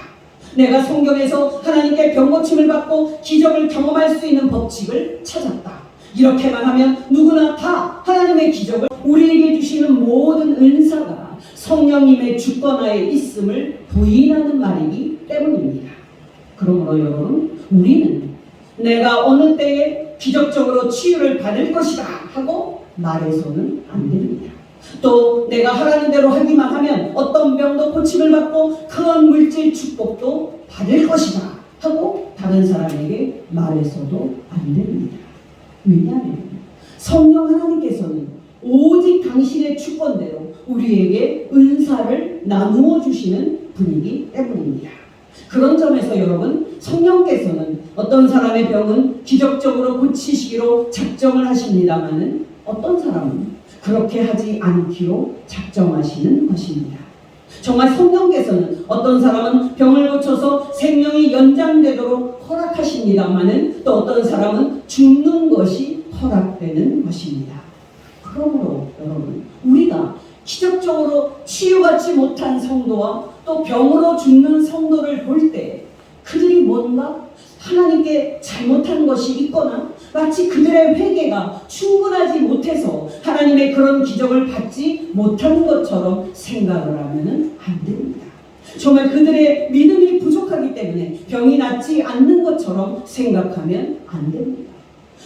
내가 성경에서 하나님께 병고침을 받고 기적을 경험할 수 있는 법칙을 찾았다. 이렇게만 하면 누구나 다 하나님의 기적을 우리에게 주시는 모든 은사가 성령님의 주권하에 있음을 부인하는 말이기 때문입니다. 그러므로 여러분, 우리는 내가 어느 때에 기적적으로 치유를 받을 것이다 하고 말해서는 안 됩니다. 또 내가 하라는 대로 하기만 하면 어떤 병도 고침을 받고 큰 물질 축복도 받을 것이다 하고 다른 사람에게 말해서도 안 됩니다. 왜냐하면 성령 하나님께서는 오직 당신의 주권대로 우리에게 은사를 나누어 주시는 분이기 때문입니다. 그런 점에서 여러분, 성령께서는 어떤 사람의 병은 기적적으로 고치시기로 작정을 하십니다마는 어떤 사람은 그렇게 하지 않기로 작정하시는 것입니다. 정말 성령께서는 어떤 사람은 병을 고쳐서 생명이 연장되도록 허락하십니다마는 또 어떤 사람은 죽는 것이 허락되는 것입니다. 그러므로 여러분, 우리가 기적적으로 치유받지 못한 성도와 또 병으로 죽는 성도를 볼 때 그들이 뭔가 하나님께 잘못한 것이 있거나 마치 그들의 회개가 충분하지 못해서 하나님의 그런 기적을 받지 못한 것처럼 생각을 하면 안 됩니다. 정말 그들의 믿음이 부족하기 때문에 병이 낫지 않는 것처럼 생각하면 안 됩니다.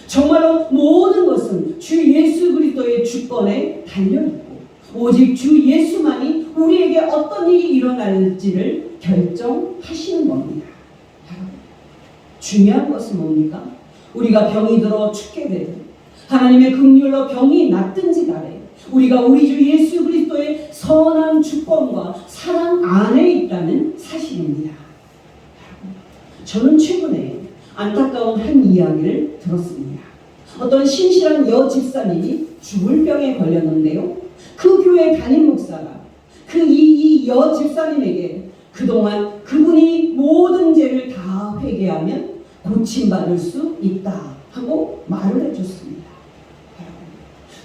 정말로 모든 것은 주 예수 그리스도의 주권에 달려있고 오직 주 예수만이 우리에게 어떤 일이 일어날지를 결정하시는 겁니다. 중요한 것은 뭡니까? 우리가 병이 들어 죽게 되든 하나님의 긍휼로 병이 낫든지 간에 우리가 우리 주 예수 그리스도의 선한 주권과 사랑 안에 있다는 사실입니다. 저는 최근에 안타까운 한 이야기를 들었습니다. 어떤 신실한 집사님이 죽을 병에 걸렸는데요. 그 교회 담임 목사가 이 집사님에게 그동안 그분이 모든 죄를 다 회개하면 고침받을 수 있다 하고 말을 해줬습니다.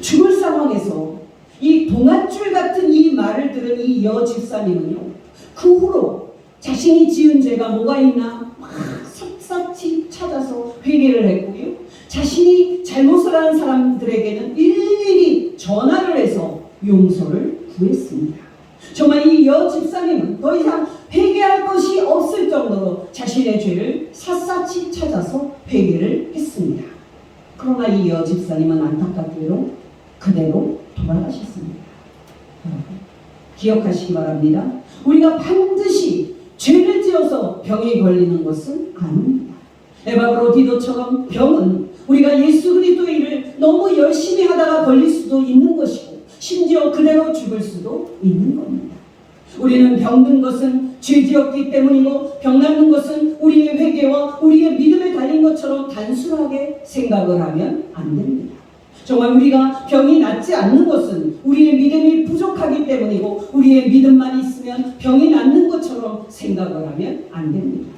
죽을 상황에서 이 동아줄 같은 이 말을 들은 이 집사님은요, 그 후로 자신이 지은 죄가 뭐가 있나 막 샅샅이 찾아서 회개를 했고요, 자신이 잘못을 한 사람들에게는 일일이 전화를 해서 용서를 구했습니다. 정말 이 집사님은 더 이상 회개할 것이 없을 정도로 자신의 죄를 샅샅이 찾아서 회개를 했습니다. 그러나 이 집사님은 안타깝게도 그대로 돌아가셨습니다. 기억하시기 바랍니다. 우리가 반드시 죄를 지어서 병에 걸리는 것은 아닙니다. 에바브로디도처럼 병은 우리가 예수 그리스도의 일을 너무 열심히 하다가 걸릴 수도 있는 것이고 심지어 그대로 죽을 수도 있는 겁니다. 우리는 병든 것은 죄지었기 때문이고 병 낫는 것은 우리의 회개와 우리의 믿음에 달린 것처럼 단순하게 생각을 하면 안 됩니다. 정말 우리가 병이 낫지 않는 것은 우리의 믿음이 부족하기 때문이고 우리의 믿음만 있으면 병이 낫는 것처럼 생각을 하면 안 됩니다.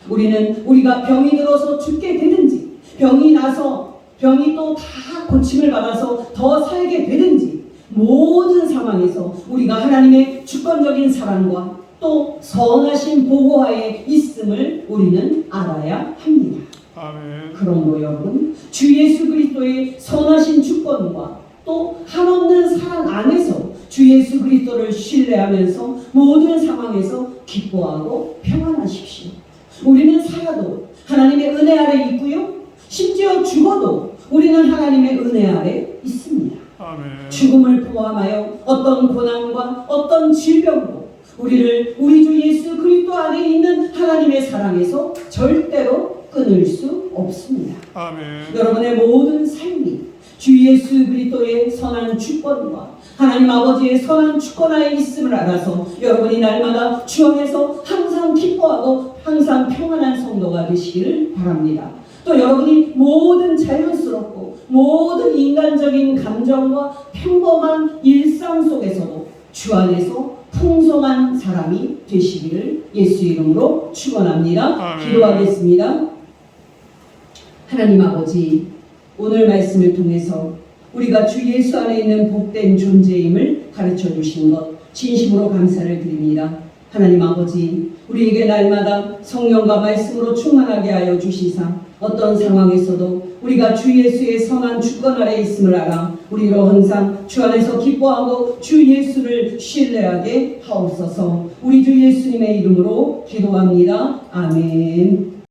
우리가 병이 들어서 죽게 되든지 병이 나서 병이 또 다 고침을 받아서 더 살게 되든지 모든 상황에서 우리가 하나님의 주권적인 사랑과 또 선하신 보호하에 있음을 우리는 알아야 합니다. 아멘. 그러므로 여러분, 주 예수 그리스도의 선하신 주권과 또 한없는 사랑 안에서 주 예수 그리스도를 신뢰하면서 모든 상황에서 기뻐하고 평안하십시오. 우리는 살아도 하나님의 은혜 아래 있고요, 심지어 죽어도 우리는 하나님의 은혜 아래 있습니다. 아멘. 죽음을 포함하여 어떤 고난과 어떤 질병도 우리를 우리 주 예수 그리스도 안에 있는 하나님의 사랑에서 절대로 끊을 수 없습니다. 아멘. 여러분의 모든 삶이 주 예수 그리스도의 선한 주권과 하나님 아버지의 선한 주권 하에 있음을 알아서 여러분이 날마다 주 안에서 항상 기뻐하고 항상 평안한 성도가 되시기를 바랍니다. 또 여러분이 모든 자연스럽고 모든 인간적인 감정과 평범한 일상 속에서도 주 안에서 풍성한 사람이 되시기를 예수 이름으로 축원합니다. 기도하겠습니다. 하나님 아버지, 오늘 말씀을 통해서 우리가 주 예수 안에 있는 복된 존재임을 가르쳐 주신 것 진심으로 감사를 드립니다. 하나님 아버지, 우리에게 날마다 성령과 말씀으로 충만하게 하여 주시사 어떤 상황에서도 우리가 주 예수의 선한 주권 아래 있음을 알아 우리로 항상 주 안에서 기뻐하고 주 예수를 신뢰하게 하옵소서. 우리 주 예수님의 이름으로 기도합니다. 아멘.